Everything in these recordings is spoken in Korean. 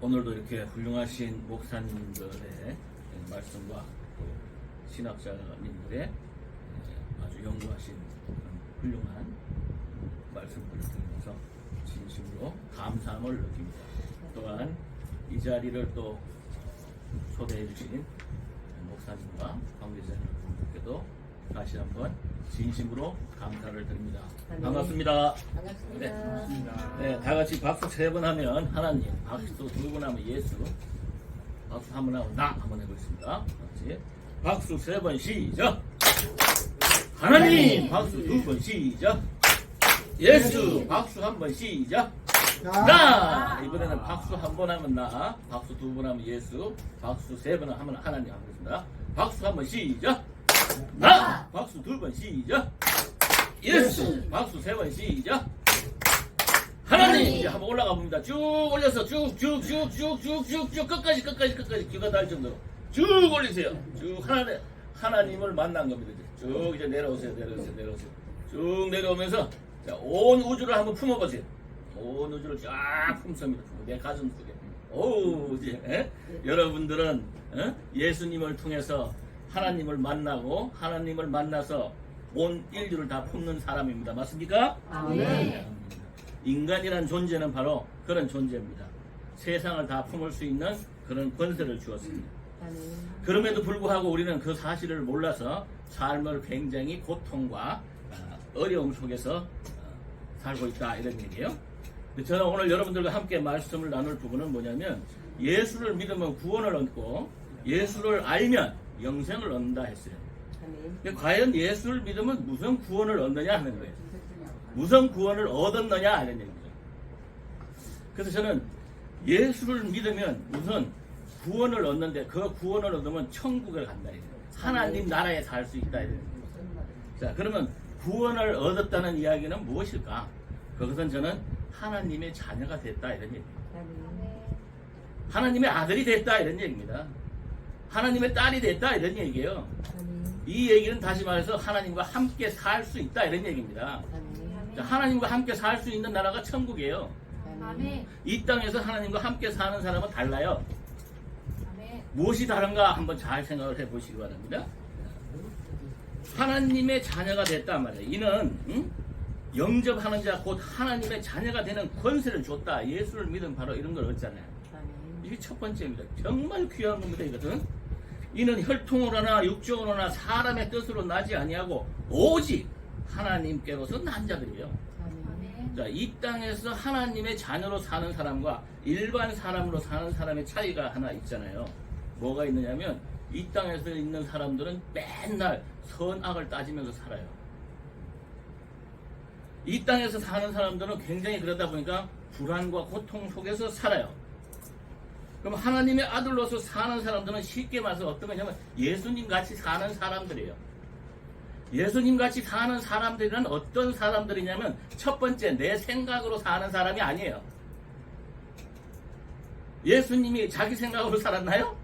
오늘도 이렇게 훌륭하신 목사님들의 말씀과 또 신학자님들의 아주 연구하신 훌륭한 말씀들을 들으면서 진심으로 감사함을 느낍니다. 또한 이 자리를 또 초대해 주신 목사님과 관계자 여러분들께도 다시 한번 진심으로 감사를 드립니다. 반갑습니다. 반갑습니다. 네, 다 같이 박수 3번 하면 하나님, 박수 2번 하면 예수, 박수 1번 하면 나 한번 해보겠습니다. 같이 박수 3번 시작. 하나님, 박수 2번 시작. 예수, 박수 1번 시작. 나! 이번에는 박수 1번 하면 나, 박수 2번 하면 예수, 박수 3번 하면 하나님 하겠습니다. 박수 1번 시작. 나! 박수 2번 시작. 예수! 박수 3번 시작. 하나님! 이제 한번 올라가 봅니다. 쭉 올려서 쭉 끝까지 귀가 닿을 정도로 쭉 올리세요. 쭉 하나님을 만난 겁니다. 쭉 이제 내려오세요. 쭉 내려오면서 자, 온 우주를 한번 품어보세요. 온 우주를 쫙 품습니다. 내 가슴 속에. 오우, 이제 여러분들은 예수님을 통해서 하나님을 만나고 하나님을 만나서 온 인류를 다 품는 사람입니다. 맞습니까? 아멘. 인간이란 존재는 바로 그런 존재입니다. 세상을 다 품을 수 있는 그런 권세를 주었습니다. 그럼에도 불구하고 우리는 그 사실을 몰라서 삶을 굉장히 고통과 어려움 속에서 살고 있다, 이런 얘기예요. 저는 오늘 여러분들과 함께 말씀을 나눌 부분은 뭐냐면, 예수를 믿으면 구원을 얻고 예수를 알면 영생을 얻는다 했어요. 과연 예수를 믿으면 무슨 구원을 얻느냐 하는 거예요. 무슨 구원을 얻었느냐 하는 얘기죠. 그래서 저는 예수를 믿으면 우선 구원을 얻는데, 그 구원을 얻으면 천국을 간다 이래요. 하나님 나라에 살 수 있다 이래요. 자, 그러면 구원을 얻었다는 이야기는 무엇일까? 그것은 저는 하나님의 자녀가 됐다 이런 얘기입니다. 하나님의 아들이 됐다 이런 얘기입니다. 하나님의 딸이 됐다 이런 얘기예요. 이 얘기는 다시 말해서 하나님과 함께 살 수 있다 이런 얘기입니다. 자, 하나님과 함께 살 수 있는 나라가 천국이에요. 이 땅에서 하나님과 함께 사는 사람은 달라요. 무엇이 다른가 한번 잘 생각을 해보시기 바랍니다. 하나님의 자녀가 됐단 말이에요. 이는 영접하는 자 곧 하나님의 자녀가 되는 권세를 줬다. 예수를 믿으면 바로 이런 걸 얻잖아요. 이게 첫 번째입니다. 정말 귀한 겁니다. 이것은 이는 혈통으로나 육정으로나 사람의 뜻으로 나지 아니하고 오직 하나님께로서 난 자들이에요. 자, 이 땅에서 하나님의 자녀로 사는 사람과 일반 사람으로 사는 사람의 차이가 하나 있잖아요. 뭐가 있느냐면, 이 땅에서 있는 사람들은 맨날 선악을 따지면서 살아요. 이 땅에서 사는 사람들은 굉장히 그러다 보니까 불안과 고통 속에서 살아요. 그럼 하나님의 아들로서 사는 사람들은 쉽게 말해서 어떤 거냐면 예수님 같이 사는 사람들이에요. 예수님 같이 사는 사람들은 어떤 사람들이냐면, 첫 번째, 내 생각으로 사는 사람이 아니에요. 예수님이 자기 생각으로 살았나요?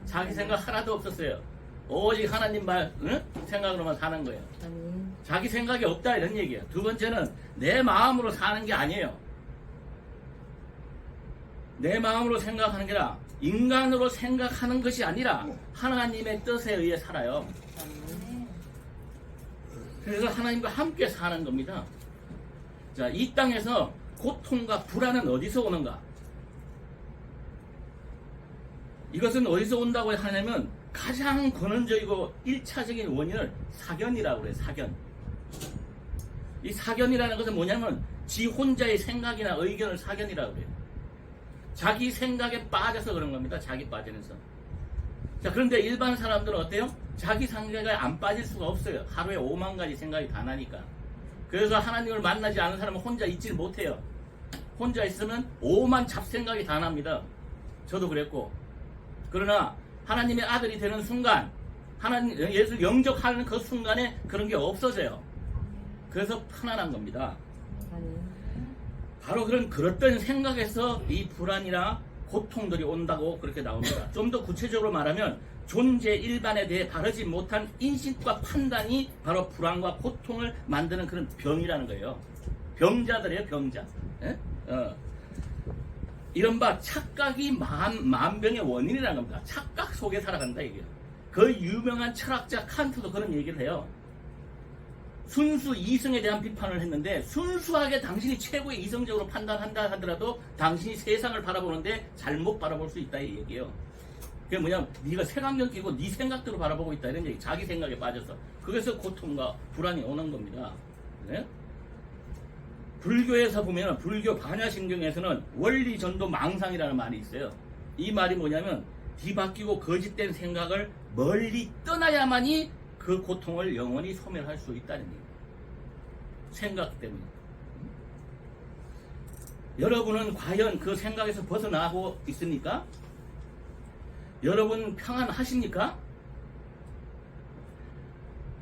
자기 생각 하나도 없었어요. 오직 하나님 말 생각으로만 사는 거예요. 자기 생각이 없다 이런 얘기예요. 두 번째는 내 마음으로 사는 게 아니에요. 내 마음으로 생각하는 게 아니라 인간으로 생각하는 것이 아니라 하나님의 뜻에 의해 살아요. 그래서 하나님과 함께 사는 겁니다. 자, 이 땅에서 고통과 불안은 어디서 오는가? 이것은 어디서 온다고 하냐면, 가장 근원적이고 1차적인 원인을 사견이라고 그래요. 사견. 이 사견이라는 것은 뭐냐면, 지 혼자의 생각이나 의견을 사견이라고 그래요. 자기 생각에 빠져서 그런 겁니다. 자기 빠지면서. 자, 그런데 일반 사람들은 어때요? 자기 생각에 안 빠질 수가 없어요. 하루에 5만 가지 생각이 다 나니까. 그래서 하나님을 만나지 않은 사람은 혼자 있질 못해요. 혼자 있으면 5만 잡생각이 다 납니다. 저도 그랬고. 그러나 하나님의 아들이 되는 순간, 하나님 예수 영접하는 그 순간에 그런 게 없어져요. 그래서 편안한 겁니다. 바로 그렇던 생각에서 이 불안이나 고통들이 온다고 그렇게 나옵니다. 좀 더 구체적으로 말하면, 존재 일반에 대해 바르지 못한 인식과 판단이 바로 불안과 고통을 만드는 그런 병이라는 거예요. 병자들이에요, 병자. 이른바 착각이 만병의 원인이라는 겁니다. 착각 속에 살아간다 이게요. 그 유명한 철학자 칸트도 그런 얘기를 해요. 순수 이성에 대한 비판을 했는데 순수하게 당신이 최고의 이성적으로 판단한다 하더라도 당신이 세상을 바라보는데 잘못 바라볼 수 있다 이 얘기예요. 그게 뭐냐면 네가 색안경 끼고 네 생각대로 바라보고 있다 이런 얘기. 자기 생각에 빠져서. 그래서 고통과 불안이 오는 겁니다. 네? 불교에서 보면 불교 반야신경에서는 원리전도 망상이라는 말이 있어요. 이 말이 뭐냐면 뒤바뀌고 거짓된 생각을 멀리 떠나야만이 그 고통을 영원히 소멸할 수 있다는 얘기예요. 생각 때문에. 여러분은 과연 그 생각에서 벗어나고 있습니까? 여러분 평안하십니까?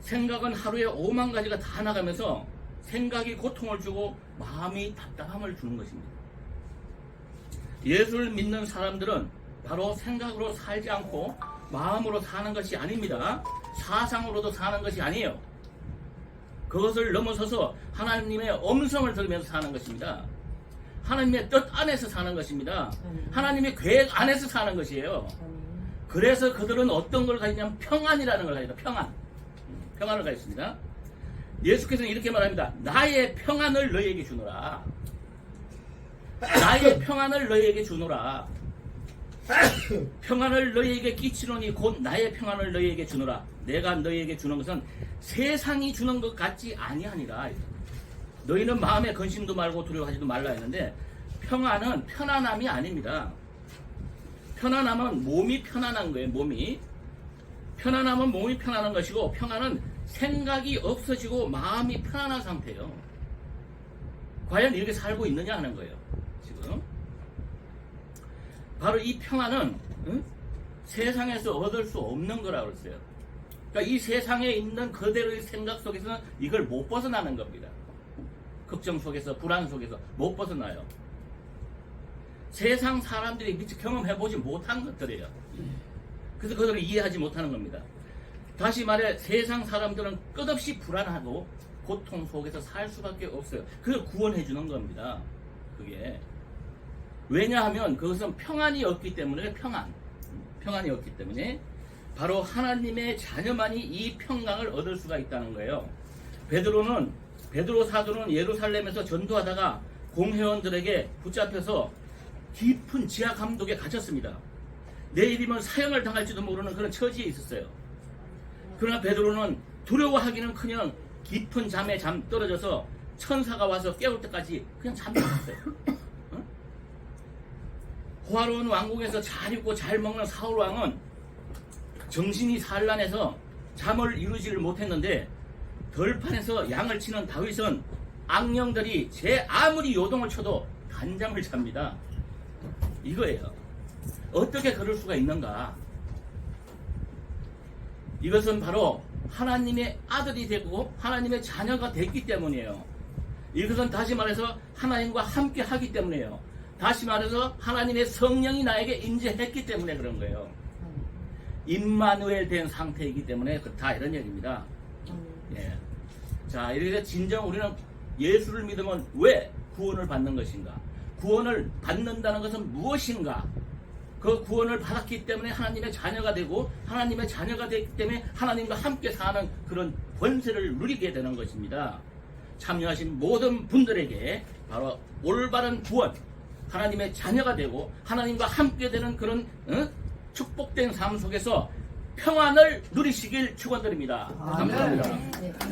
생각은 하루에 5만 가지가 다 나가면서 생각이 고통을 주고 마음이 답답함을 주는 것입니다. 예수를 믿는 사람들은 바로 생각으로 살지 않고 마음으로 사는 것이 아닙니다. 사상으로도 사는 것이 아니에요. 그것을 넘어서서 하나님의 음성을 들으면서 사는 것입니다. 하나님의 뜻 안에서 사는 것입니다. 하나님의 계획 안에서 사는 것이에요. 그래서 그들은 어떤 걸 가지냐면 평안이라는 걸 가지다. 평안을 가졌습니다. 예수께서는 이렇게 말합니다. 나의 평안을 너희에게 주노라. 나의 평안을 너희에게 주노라. 평안을 너희에게 끼치노니 곧 나의 평안을 너희에게 주노라. 내가 너희에게 주는 것은 세상이 주는 것 같지 아니하니라. 너희는 마음에 근심도 말고 두려워하지도 말라 했는데 평안은 편안함이 아닙니다. 편안함은 몸이 편안한 거예요. 편안함은 몸이 편안한 것이고 평안은 생각이 없어지고 마음이 편안한 상태예요. 과연 이렇게 살고 있느냐 하는 거예요. 지금 바로 이 평안은 세상에서 얻을 수 없는 거라고 그랬어요. 그러니까 이 세상에 있는 그대로의 생각 속에서는 이걸 못 벗어나는 겁니다. 걱정 속에서 불안 속에서 못 벗어나요. 세상 사람들이 미처 경험해보지 못한 것들이에요. 그래서 그들을 이해하지 못하는 겁니다. 다시 말해 세상 사람들은 끝없이 불안하고 고통 속에서 살 수밖에 없어요. 그걸 구원해 주는 겁니다. 그게 왜냐하면 그것은 평안이 없기 때문에 평안이 없기 때문에 바로 하나님의 자녀만이 이 평강을 얻을 수가 있다는 거예요. 베드로 사도는 예루살렘에서 전도하다가 공회원들에게 붙잡혀서 깊은 지하 감독에 갇혔습니다. 내일이면 사형을 당할지도 모르는 그런 처지에 있었어요. 그러나 베드로는 두려워하기는커녕 깊은 잠에 떨어져서 천사가 와서 깨울 때까지 그냥 잠들었어요. 호화로운 왕국에서 잘 입고 잘 먹는 사울 왕은 정신이 산란해서 잠을 이루지를 못했는데 들판에서 양을 치는 다윗은 악령들이 제 아무리 요동을 쳐도 단잠을 잡니다. 이거예요. 어떻게 그럴 수가 있는가? 이것은 바로 하나님의 아들이 되고 하나님의 자녀가 됐기 때문이에요. 이것은 다시 말해서 하나님과 함께 하기 때문이에요. 다시 말해서 하나님의 성령이 나에게 임재했기 때문에 그런 거예요. 임마누엘 된 상태이기 때문에 그렇다 이런 얘기입니다. 예. 자, 이렇게 진정 우리는 예수를 믿으면 왜 구원을 받는 것인가? 구원을 받는다는 것은 무엇인가? 그 구원을 받았기 때문에 하나님의 자녀가 되고 하나님의 자녀가 되기 때문에 하나님과 함께 사는 그런 권세를 누리게 되는 것입니다. 참여하신 모든 분들에게 바로 올바른 구원, 하나님의 자녀가 되고 하나님과 함께 되는 그런 축복된 삶 속에서 평안을 누리시길 축원드립니다. 감사합니다.